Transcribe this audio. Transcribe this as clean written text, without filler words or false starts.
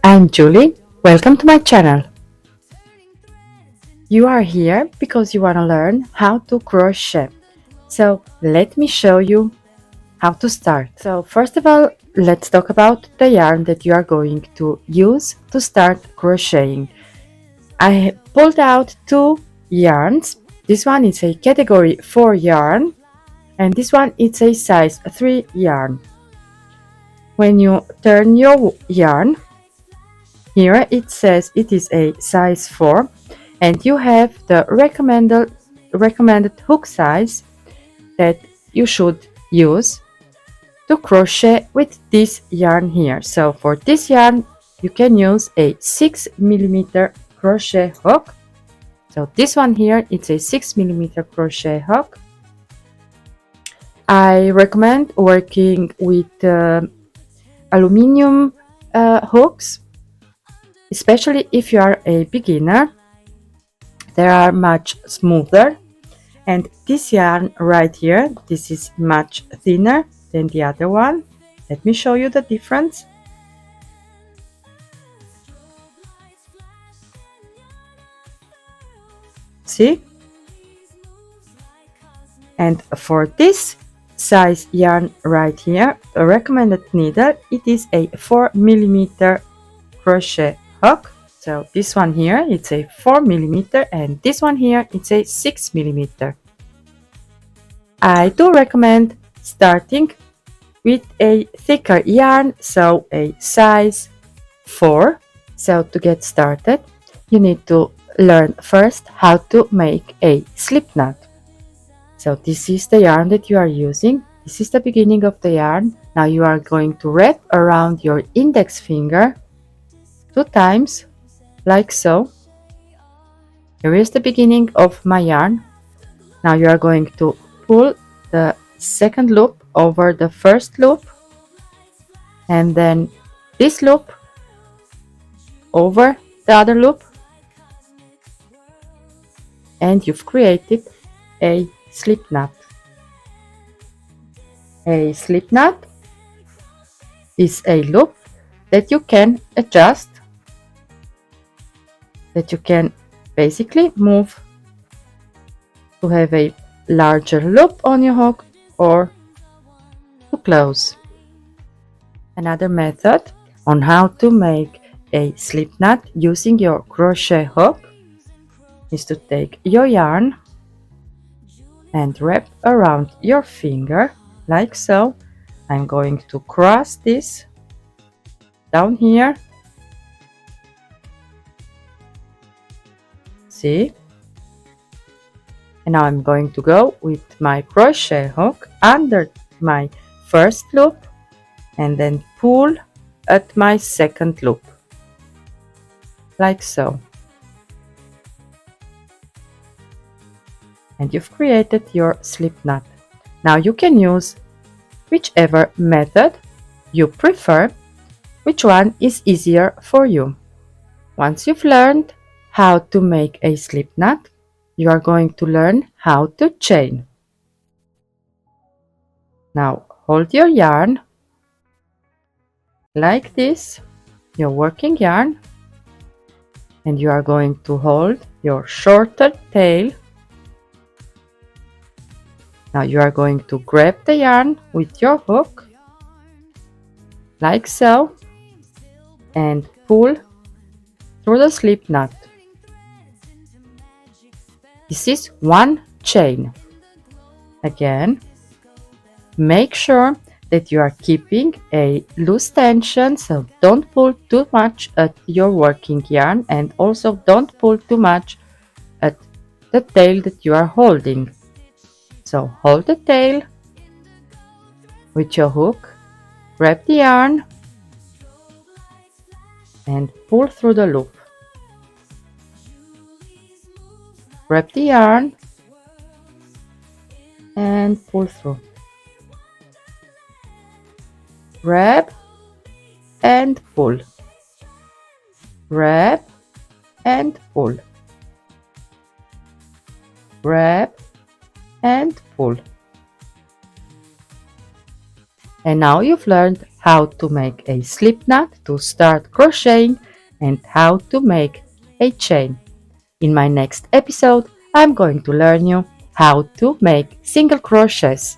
I'm Julie. Welcome to my channel. You are here because you want to learn how to crochet. So let me show you how to start. So first of all, let's talk about the yarn that you are going to use to start crocheting. I pulled out two yarns. This one is a category 4 yarn and this one is a size 3 yarn. When you turn your yarn, here it says it is a size 4 and you have the recommended hook size that you should use to crochet with this yarn here. So for this yarn you can use a 6mm crochet hook. So this one here, it's a 6mm crochet hook. I recommend working with aluminum hooks, especially if you are a beginner. They are much smoother, and this yarn right here, this is much thinner than the other one. Let me show you the difference. See? And for this size yarn right here, the recommended needle, it is a 4mm crochet hook. So this one here, it's a 4mm, and this one here, it's a 6mm. I do recommend starting with a thicker yarn, so a size 4. So to get started, you need to learn first how to make a slip knot. So this is the yarn that you are using. This is the beginning of the yarn. Now you are going to wrap around your index finger 2 times, like so. Here is the beginning of my yarn. Now you are going to pull the second loop over the first loop, and then this loop over the other loop, and you've created a slip knot. A slip knot is a loop that you can adjust, that you can basically move to have a larger loop on your hook or to close. Another method on how to make a slip knot using your crochet hook is to take your yarn and wrap around your finger, like so. I'm going to cross this down here. See? And now I'm going to go with my crochet hook under my first loop and then pull at my second loop, like so. And you've created your slip knot. Now you can use whichever method you prefer, which one is easier for you. Once you've learned how to make a slip knot, you are going to learn how to chain. Now hold your yarn like this, your working yarn, and you are going to hold your shorter tail. Now you are going to grab the yarn with your hook, like so, and pull through the slip knot. This is one chain. Again, make sure that you are keeping a loose tension, so don't pull too much at your working yarn, and also don't pull too much at the tail that you are holding. So hold the tail with your hook, grab the yarn and pull through the loop. Grab the yarn and pull through. Grab and pull. Grab and pull. Grab and pull. And now you've learned how to make a slip knot to start crocheting and how to make a chain. In my next episode, I'm going to learn you how to make single crochets.